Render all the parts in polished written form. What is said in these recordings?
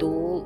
2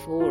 4?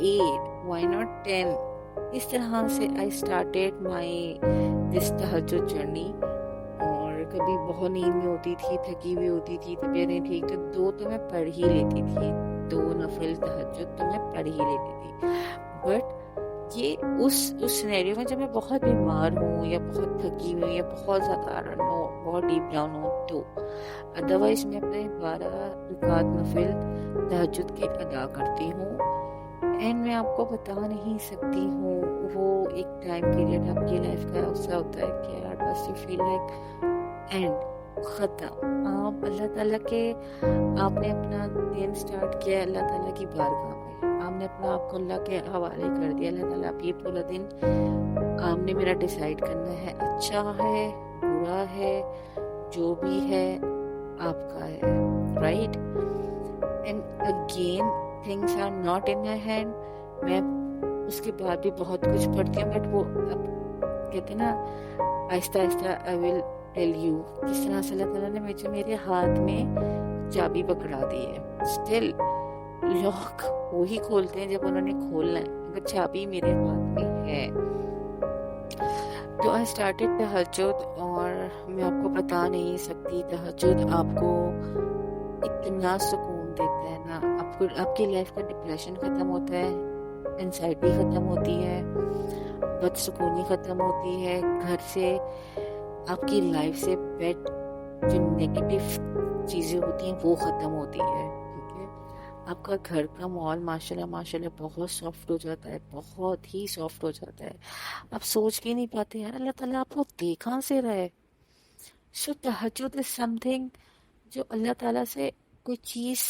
8? Y not 10. اس طرح سے I started my دس تہجد جرنی. اور کبھی بہت نیند میں ہوتی تھی, تھکی ہوئی ہوتی تھی, طبیعت نہیں ٹھیک, تو 2 تو میں پڑھ ہی لیتی تھی, 2 نفل تہجد تو میں پڑھ ہی لیتی تھی. بٹ یہ اس سینیریو میں جب میں بہت بیمار ہوں یا بہت تھکی ہوئی ہوں یا بہت زیادہ بہت ڈیپ ڈاؤن ہوں, تو ادروائز میں اپنے 12 رکعت نفل تہجد کے ادا کرتی ہوں. اینڈ میں آپ کو بتا نہیں سکتی ہوں, وہ ایک ٹائم پیریڈ آپ کی لائف کا ایسا ہوتا ہے کہ یار بس یو فیل لائک اینڈ ختم. آپ اللہ تعالیٰ کے, آپ نے اپنا دن سٹارٹ کیا اللہ تعالیٰ کی بارگاہ میں, آپ نے اپنا آپ کو اللہ کے حوالے کر دیا. اللہ تعالیٰ آپ یہ پورا دن آپ نے میرا ڈیسائیڈ کرنا ہے, اچھا ہے برا ہے جو بھی ہے آپ کا ہے, right. And again things are not in my hand. میں اس کے بعد بھی بہت کچھ پڑھتی ہوں, بٹ وہ اب کہتے ہیں نا آہستہ آہستہ I will tell you کس طرح سے اللہ تعالیٰ نے مجھے میرے ہاتھ میں چابی پکڑا دی ہے. اسٹل لاک وہی کھولتے ہیں جب انہوں نے کھولنا ہے, مگر چابی میرے ہاتھ میں ہے. تو آئی اسٹارٹیڈ تہجد, اور میں آپ کو بتا نہیں سکتی تہجد آپ کو اتنا سکون دیتا ہے نا. آپ کی لائف کا ڈپریشن ختم ہوتا ہے, انزائٹی ختم ہوتی ہے, بدسکونی ختم ہوتی ہے, گھر سے آپ کی لائف سے بیڈ جو نیگیٹو چیزیں ہوتی ہیں وہ ختم ہوتی ہے. ٹھیک ہے, آپ کا گھر کا ماحول ماشاءاللہ بہت سافٹ ہو جاتا ہے, بہت ہی سافٹ ہو جاتا ہے. آپ سوچ کے نہیں پاتے یار اللہ تعالیٰ آپ کو دیکھ کہاں سے رہا ہے. سو تہجد از سم تھنگ جو اللہ تعالیٰ سے کوئی چیز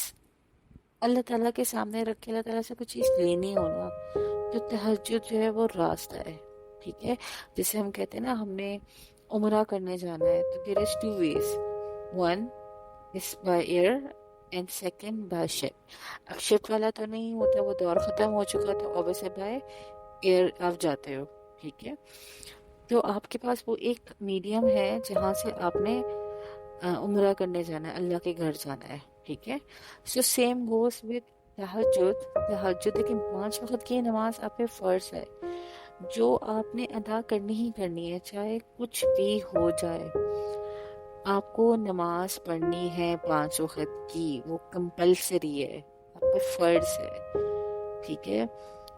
اللہ تعالیٰ کے سامنے رکھ کے اللہ تعالیٰ سے کوئی چیز لینی ہونا, تو تہجد جو ہے وہ راستہ ہے. ٹھیک ہے, جیسے ہم کہتے ہیں نا ہم نے عمرہ کرنے جانا ہے, تو there is 2 ways. One is by air and second by ship. اب شپ والا تو نہیں ہوتا, وہ دور ختم ہو چکا, تو obviously by air آپ جاتے ہو. ٹھیک ہے, تو آپ کے پاس وہ ایک میڈیم ہے جہاں سے آپ نے عمرہ کرنے جانا ہے, اللہ کے گھر جانا ہے. ٹھیک ہے, سو سیم گوز وتھ تہجد. تہجد لیکن 5 وقت کی نماز آپ پہ فرض ہے, جو آپ نے ادا کرنی ہی کرنی ہے, چاہے کچھ بھی ہو جائے. آپ کو نماز پڑھنی ہے 5 وقت کی, وہ کمپلسری ہے, آپ پہ فرض ہے. ٹھیک ہے,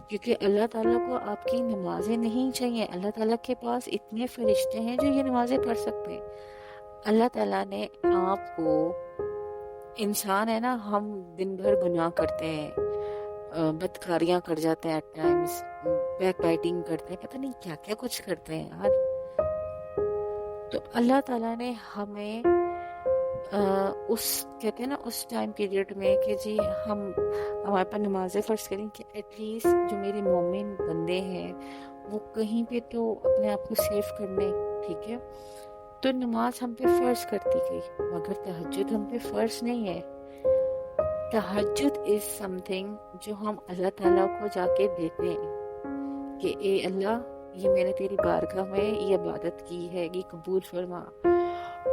کیونکہ اللہ تعالیٰ کو آپ کی نمازیں نہیں چاہیے. اللہ تعالیٰ کے پاس اتنے فرشتے ہیں جو یہ نمازیں پڑھ سکتے ہیں. اللہ تعالیٰ نے آپ کو, انسان ہے نا, ہم دن بھر گناہ کرتے ہیں, بدکاریاں کر جاتے ہیں, ایٹ ٹائمز بیک بائٹنگ کرتے ہیں, پتہ نہیں کیا کیا کچھ کرتے ہیں یار. تو اللہ تعالیٰ نے ہمیں اس کہتے ہیں نا اس ٹائم پیریڈ میں کہ جی ہمارے پر نمازیں فرض کریں کہ ایٹ لیسٹ جو میرے مومن بندے ہیں وہ کہیں پہ تو اپنے آپ کو سیف کر لیں. ٹھیک ہے, تو نماز ہم پہ فرض کرتی گئی, مگر تہجد ہم پہ فرض نہیں ہے. تہجد از سم تھنگ جو ہم اللہ تعالیٰ کو جا کے دیتے ہیں کہ اے اللہ, یہ میں نے تیری بارگاہ میں یہ عبادت کی ہے, یہ قبول فرما.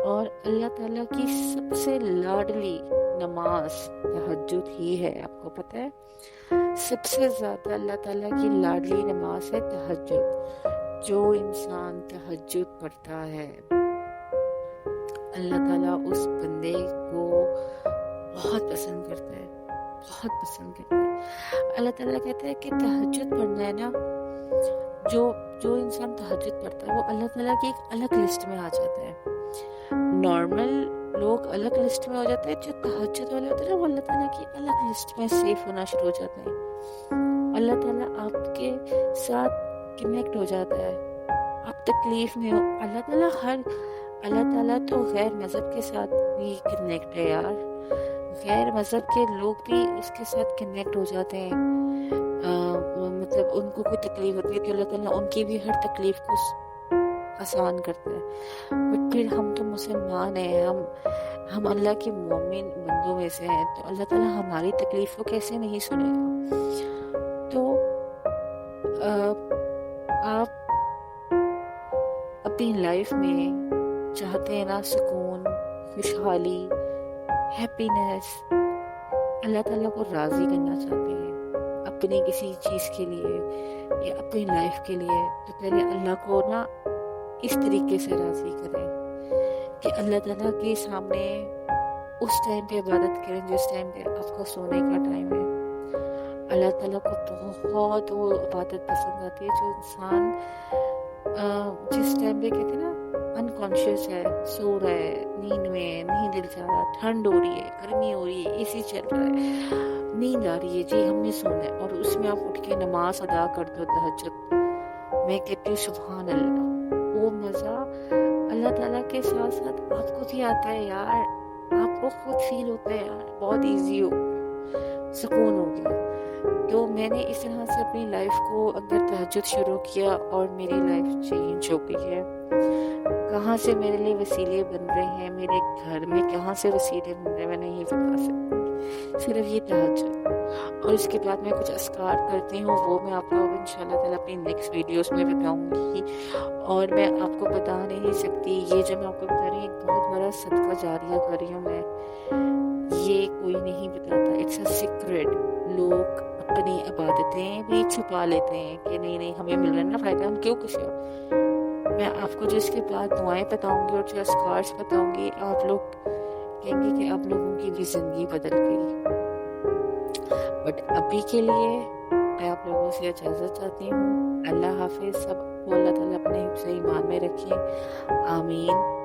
اور اللہ تعالیٰ کی سب سے لاڈلی نماز تہجد ہی ہے. آپ کو پتہ ہے سب سے زیادہ اللہ تعالیٰ کی لاڈلی نماز ہے تہجد. جو انسان تہجد پڑھتا ہے اللہ تعالیٰ اس بندے کو بہت پسند کرتا ہے, بہت پسند کرتا ہے. اللہ تعالیٰ کہتا ہے کہ تہجد پڑھنا ہے نا, جو انسان تہجد پڑھتا ہے وہ اللہ تعالیٰ کی ایک الگ لسٹ میں آ جاتا ہے. نارمل لوگ الگ لسٹ میں ہو جاتے ہیں, جو تہجد والے ہوتے ہیں وہ اللہ تعالیٰ کی الگ لسٹ میں سیف ہونا شروع ہو جاتے ہیں. اللہ تعالیٰ آپ کے ساتھ کنیکٹ ہو جاتا ہے, آپ تکلیف میں ہو. اللہ تعالیٰ تو غیر مذہب کے ساتھ بھی کنیکٹ ہے یار, غیر مذہب کے لوگ بھی اس کے ساتھ کنیکٹ ہو جاتے ہیں. مطلب ان کو کوئی تکلیف ہوتی ہے تو اللہ تعالیٰ ان کی بھی ہر تکلیف کو آسان کرتا ہے. بٹ پھر ہم تو مسلمان ہیں, ہم اللہ کے مومن بندوں میں سے ہیں, تو اللہ تعالیٰ ہماری تکلیف کو کیسے نہیں سنے گا. تو آپ اپنی لائف میں چاہتے ہیں نا سکون, خوشحالی, ہیپینس, اللہ تعالیٰ کو راضی کرنا چاہتے ہیں, اپنی کسی چیز کے لیے یا اپنی لائف کے لیے، تو پہلے اللہ کو نا اس طریقے سے راضی کریں کہ اللہ تعالیٰ کے سامنے اس ٹائم پہ عبادت کریں جس ٹائم پہ آپ کا سونے کا ٹائم ہے۔ اللہ تعالیٰ کو بہت وہ عبادت پسند آتی ہے جو انسان جس ٹائم پہ کہتے ہیں نا انکانشیس ہے، سو رہا ہے، نیند میں نہیں دل چاہ رہا، ٹھنڈ ہو رہی ہے، گرمی ہو رہی ہے، اے سی چل رہا ہے، نیند آ رہی ہے، جی ہم نے سونا ہے، اور اس میں آپ اٹھ کے نماز ادا کر دو تہجد، میں کہتی ہوں سبحان اللہ، وہ مزہ اللہ تعالیٰ کے ساتھ ساتھ آپ کو بھی آتا ہے یار، آپ کو خود فیل ہوتا ہے یار بہت ایزی ہو گیا، سکون ہو گیا۔ تو میں نے اس طرح سے اپنی لائف کو اندر تہجد شروع کیا اور میری لائف چینج ہو گئی ہے۔ کہاں سے میرے لیے وسیلے بن رہے ہیں، میرے گھر میں کہاں سے وسیلے بن رہے ہیں میں نہیں بتا سکتی، صرف یہ تہجد، اور اس کے بعد میں کچھ اذکار کرتی ہوں، وہ میں آپ کو انشاءاللہ تعالیٰ اپنی نیکسٹ ویڈیوز میں بتاؤں گی، اور میں آپ کو بتا نہیں سکتی، یہ جو میں آپ کو بتا رہی ہوں ایک بہت بڑا صدقہ جاریہ کر رہی ہوں میں، یہ کوئی نہیں بتاتا، اٹس اے سیکریٹ۔ لوگ اپنی عبادتیں بھی چھپا لیتے ہیں کہ نہیں نہیں ہمیں مل رہا ہے نا فائدہ، ہم کیوں کچھ ہو۔ میں آپ کو جو اس کے بعد دعائیں بتاؤں گی اور جو اذکار بتاؤں گی، آپ لوگ کہیں گے کہ آپ لوگوں کی بھی زندگی بدل گئی۔ بٹ ابھی کے لیے میں آپ لوگوں سے اجازت چاہتی ہوں۔ اللہ حافظ، سب کو اللہ تعالیٰ اپنے حفظ ایمان میں رکھیں، آمین۔